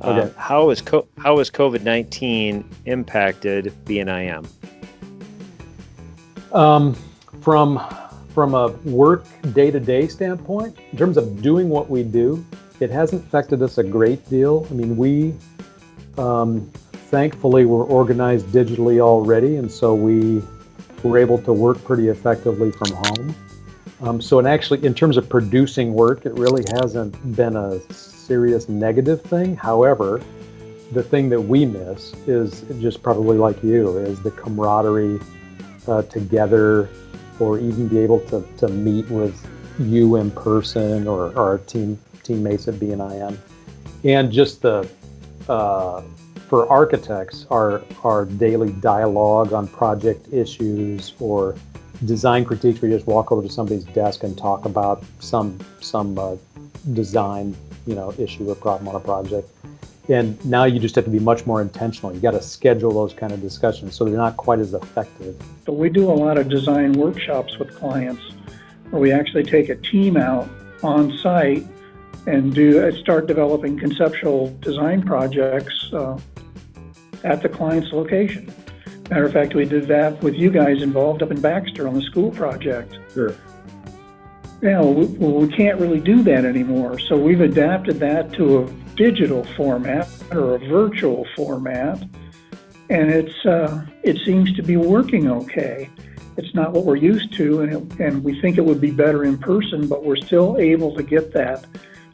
Okay. How has COVID-19 impacted BNIM? From a work day-to-day standpoint, in terms of doing what we do, it hasn't affected us a great deal. I mean, we thankfully were organized digitally already, and so we were able to work pretty effectively from home. So it actually, in terms of producing work, it really hasn't been a serious negative thing. However, the thing that we miss is just probably like you, is the camaraderie together, or even be able to meet with you in person or our teammates at BNIM. And just for architects, our daily dialogue on project issues or design critiques, where you just walk over to somebody's desk and talk about some design issue or problem on a project. And now you just have to be much more intentional. You got to schedule those kind of discussions so they're not quite as effective. So we do a lot of design workshops with clients where we actually take a team out on site and start developing conceptual design projects at the client's location. Matter of fact, we did that with you guys involved up in Baxter on the school project. Sure. We can't really do that anymore. So we've adapted that to a digital format or a virtual format, and it seems to be working okay. It's not what we're used to, and we think it would be better in person, but we're still able to get that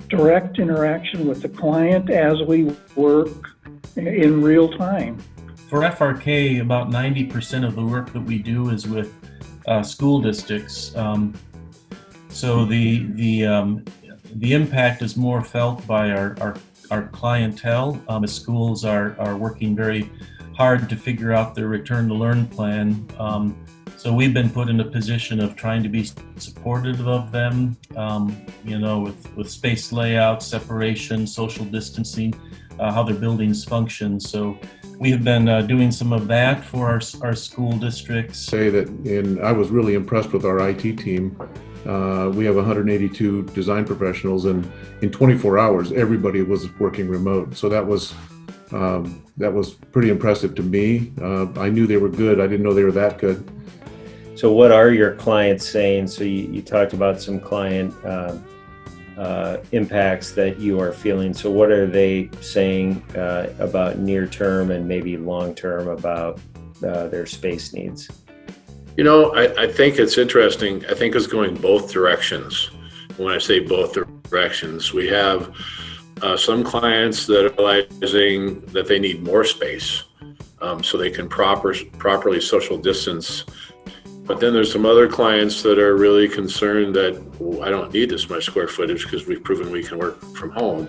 direct interaction with the client as we work in real time. For FRK, about 90% of the work that we do is with school districts. So the impact is more felt by our clientele. As schools are working very hard to figure out their return to learn plan. So we've been put in a position of trying to be supportive of them, with space layout, separation, social distancing, how their buildings function. So we have been doing some of that for our school districts. Say that, and I was really impressed with our IT team. We have 182 design professionals, and in 24 hours, everybody was working remote. So that was pretty impressive to me. I knew they were good. I didn't know they were that good. So what are your clients saying? So you talked about some client impacts that you are feeling. So what are they saying about near term and maybe long term about their space needs? I think it's interesting. I think it's going both directions. When I say both directions, we have some clients that are realizing that they need more space so they can properly social distance. But then there's some other clients that are really concerned that I don't need this much square footage because we've proven we can work from home.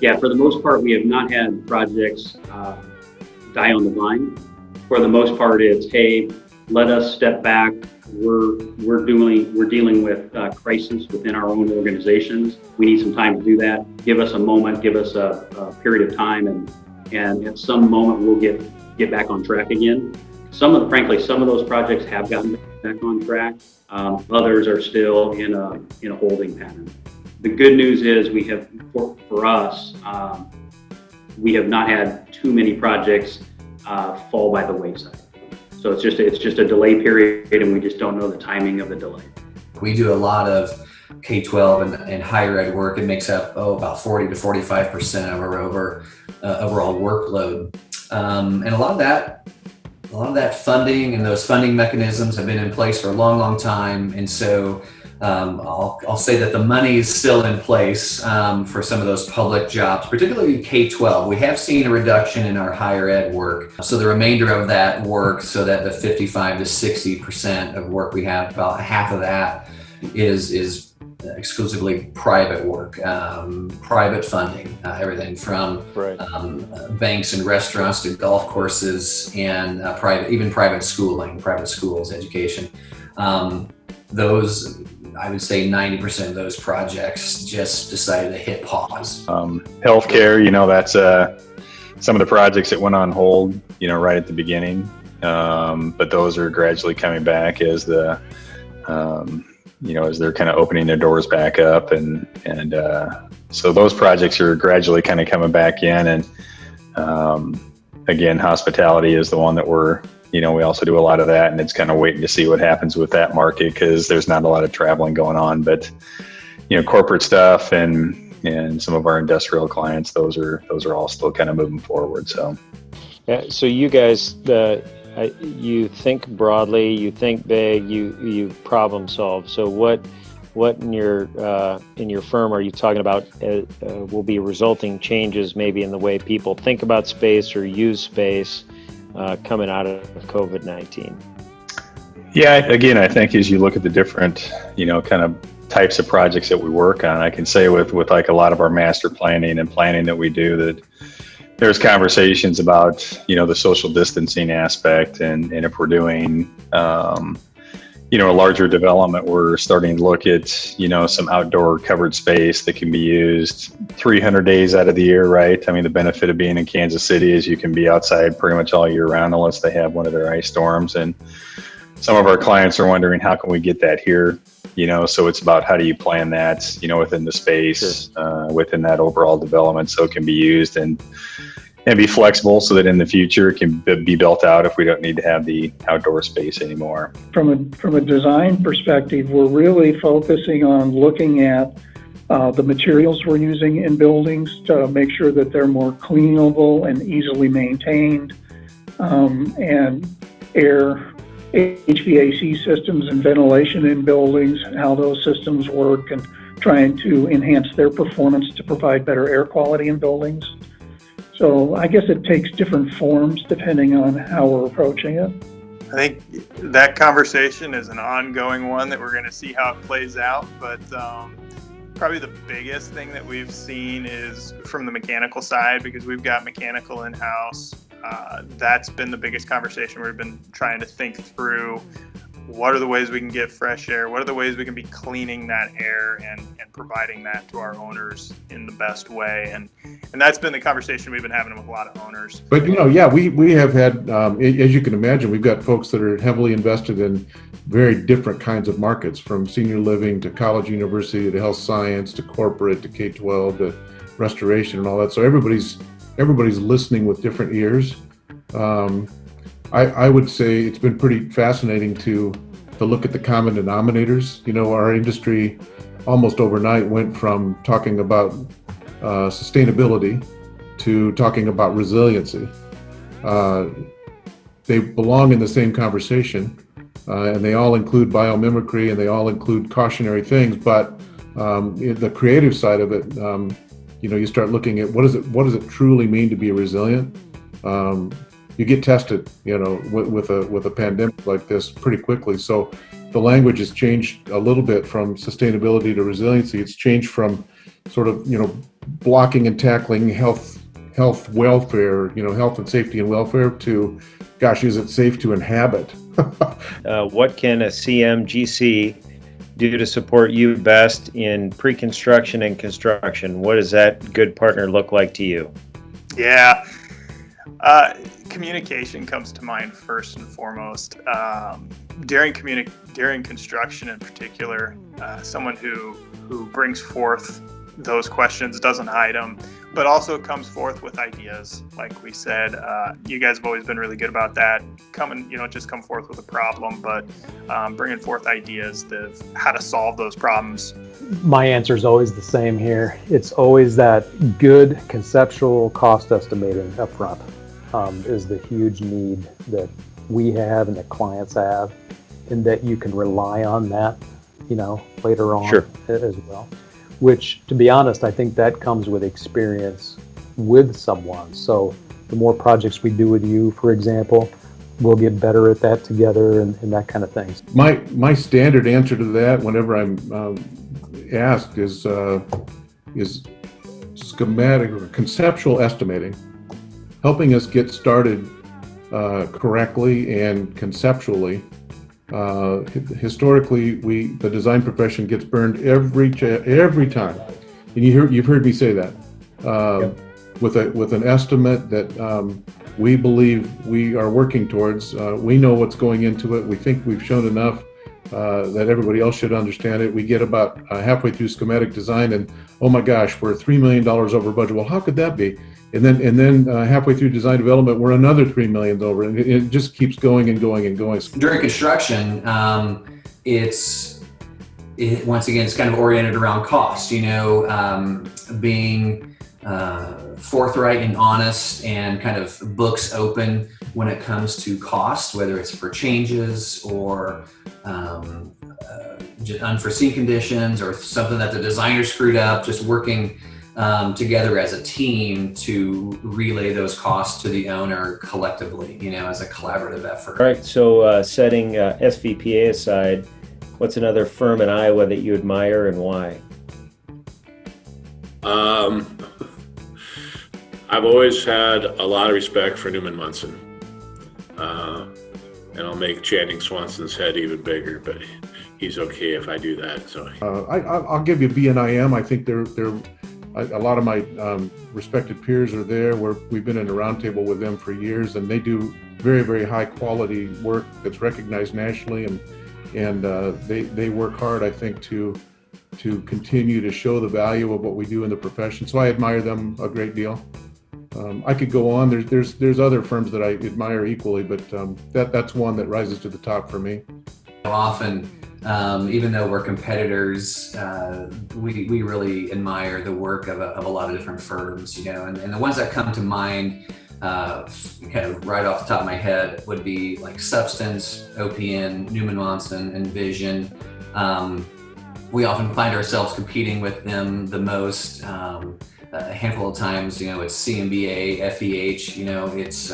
Yeah, for the most part, we have not had projects die on the vine. For the most part, it's, hey, let us step back. We're dealing with crisis within our own organizations. We need some time to do that. Give us a moment, give us a period of time, and at some moment we'll get back on track again. Frankly, some of those projects have gotten back on track. Others are still in a holding pattern. The good news is we have, for us, we have not had too many projects fall by the wayside. So it's just a delay period, and we just don't know the timing of the delay. We do a lot of K-12 and higher ed work. It makes up about 40 to 45% of our overall workload, and a lot of that funding and those funding mechanisms have been in place for a long, long time. And so I'll say that the money is still in place for some of those public jobs, particularly K-12. We have seen a reduction in our higher ed work. So the remainder of that work, so that the 55 to 60% of work we have, about half of that is exclusively private work, private funding, everything from banks and restaurants to golf courses and private schools, education. Those, I would say 90% of those projects just decided to hit pause. Healthcare, that's some of the projects that went on hold, right at the beginning. But those are gradually coming back as the as they're kind of opening their doors back up, and so those projects are gradually kind of coming back in. And again, hospitality is the one that we also do a lot of that, and it's kind of waiting to see what happens with that market because there's not a lot of traveling going on. But corporate stuff and some of our industrial clients, those are all still kind of moving forward. So so you guys, you think broadly, you think big, you problem solve. So what in your firm are you talking about will be resulting changes maybe in the way people think about space or use space coming out of COVID-19? Yeah, again, I think as you look at the different, kind of types of projects that we work on, I can say with like a lot of our master planning and planning that we do, that there's conversations about, the social distancing aspect. And if we're doing, a larger development, we're starting to look at, some outdoor covered space that can be used 300 days out of the year, right? I mean, the benefit of being in Kansas City is you can be outside pretty much all year round unless they have one of their ice storms. And some of our clients are wondering, how can we get that here? So it's about how do you plan that, within the space, within that overall development, so it can be used and be flexible, so that in the future it can be built out if we don't need to have the outdoor space anymore. From a design perspective, we're really focusing on looking at the materials we're using in buildings to make sure that they're more cleanable and easily maintained, and HVAC systems and ventilation in buildings, how those systems work, and trying to enhance their performance to provide better air quality in buildings. So I guess it takes different forms depending on how we're approaching it. I think that conversation is an ongoing one that we're going to see how it plays out, but probably the biggest thing that we've seen is from the mechanical side, because we've got mechanical in-house. That's been the biggest conversation. We've been trying to think through, what are the ways we can get fresh air? What are the ways we can be cleaning that air and providing that to our owners in the best way? And that's been the conversation we've been having with a lot of owners. But, we have had, as you can imagine, we've got folks that are heavily invested in very different kinds of markets, from senior living to college, university, to health science, to corporate, to K-12, to restoration and all that. So everybody's listening with different ears. I would say it's been pretty fascinating to look at the common denominators. Our industry almost overnight went from talking about sustainability to talking about resiliency. They belong in the same conversation, and they all include biomimicry, and they all include cautionary things. But the creative side of it, you start looking at what does it truly mean to be resilient. You get tested, with a pandemic like this pretty quickly. So the language has changed a little bit from sustainability to resiliency. It's changed from sort of, blocking and tackling health, welfare, health and safety and welfare, to, gosh, is it safe to inhabit? What can a CMGC do to support you best in pre-construction and construction? What does that good partner look like to you? Yeah. Communication comes to mind first and foremost. During construction in particular, someone who brings forth those questions, doesn't hide them, but also comes forth with ideas. Like we said, you guys have always been really good about that. Just come forth with a problem, but bringing forth ideas of how to solve those problems. My answer is always the same here. It's always that good conceptual cost estimating up front is the huge need that we have and that clients have, and that you can rely on that, later on. Sure. As well. Which, to be honest, I think that comes with experience with someone. So the more projects we do with you, for example, we'll get better at that together and that kind of thing. My standard answer to that, whenever I'm asked, is schematic or conceptual estimating, helping us get started correctly and conceptually. Historically, the design profession gets burned every time, and you've heard me say that. Yep. With an estimate that we believe we are working towards, we know what's going into it. We think we've shown enough that everybody else should understand it. We get about halfway through schematic design and, oh my gosh, we're $3 million over budget. Well, how could that be? And then halfway through design development, we're another $3 million over, and it just keeps going and going and going. During construction, once again, it's kind of oriented around cost, being forthright and honest and kind of books open when it comes to cost, whether it's for changes or just unforeseen conditions or something that the designer screwed up, just working together as a team to relay those costs to the owner collectively, as a collaborative effort. All right, so setting SVPA aside, what's another firm in Iowa that you admire and why? I've always had a lot of respect for Newman Munson. And I'll make Channing Swanson's head even bigger, but he's okay if I do that. So I'll give you BNIM. I think they're a lot of my respected peers are there. We've been in a roundtable with them for years, and they do very, very high quality work that's recognized nationally, and they work hard, I think, to continue to show the value of what we do in the profession. So I admire them a great deal. I could go on. There's other firms that I admire equally, but that's one that rises to the top for me. Often, even though we're competitors, we really admire the work of a lot of different firms, and the ones that come to mind, kind of right off the top of my head, would be like Substance, OPN, Newman Monson, and Vision. We often find ourselves competing with them the most. A handful of times, it's CMBA, FEH, it's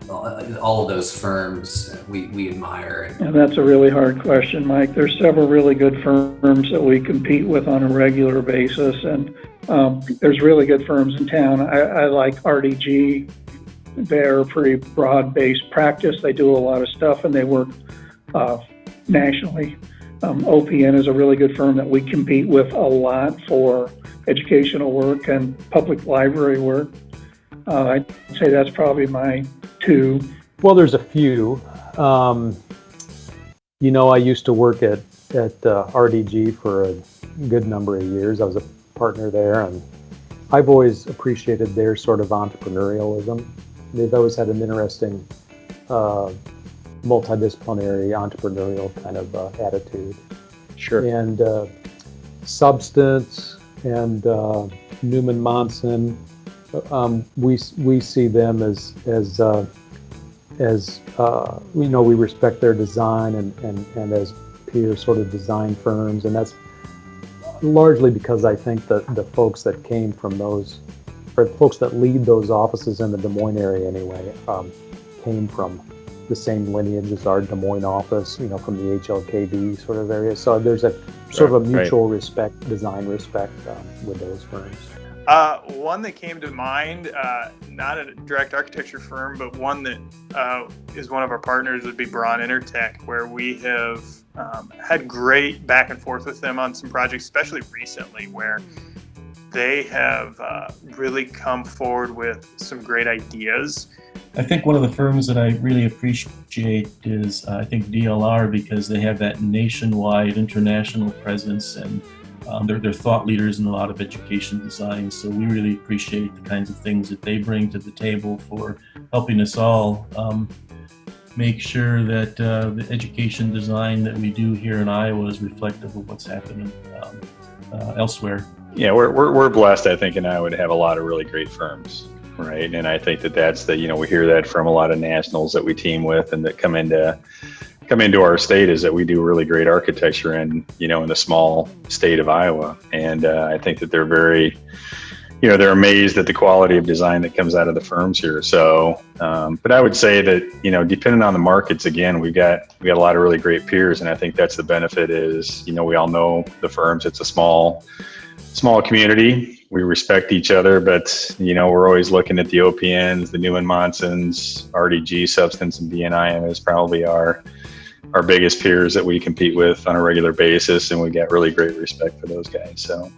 all of those firms we admire. And that's a really hard question, Mike. There's several really good firms that we compete with on a regular basis, and there's really good firms in town. I like RDG. They're a pretty broad-based practice. They do a lot of stuff, and they work nationally. OPN is a really good firm that we compete with a lot for educational work and public library work. I'd say that's probably my two. Well, there's a few. I used to work at RDG for a good number of years. I was a partner there, and I've always appreciated their sort of entrepreneurialism. They've always had an interesting multidisciplinary entrepreneurial kind of attitude. Sure. And Substance and Newman Monson, we see them as we respect their design and as peer sort of design firms, and that's largely because I think that the folks that came from those, or the folks that lead those offices in the Des Moines area anyway, came from the same lineage as our Des Moines office, from the HLKB sort of area. So there's a sort of a mutual respect, design respect with those firms. One that came to mind, not a direct architecture firm, but one that is one of our partners would be Braun Intertech, where we have had great back and forth with them on some projects, especially recently, where they have really come forward with some great ideas. I think one of the firms that I really appreciate is DLR, because they have that nationwide international presence, and they're thought leaders in a lot of education design. So we really appreciate the kinds of things that they bring to the table for helping us all make sure that the education design that we do here in Iowa is reflective of what's happening elsewhere. Yeah, we're blessed, I think, in Iowa to have a lot of really great firms. Right. And I think that's we hear that from a lot of nationals that we team with and that come into our state, is that we do really great architecture in the small state of Iowa. And I think that they're very, they're amazed at the quality of design that comes out of the firms here. So, but I would say that, depending on the markets, again, we got a lot of really great peers. And I think that's the benefit is, we all know the firms. It's a small community. We respect each other, but we're always looking at the OPNs, the Newman Monsons, RDG, Substance, and BNIM is probably our biggest peers that we compete with on a regular basis, and we get really great respect for those guys. So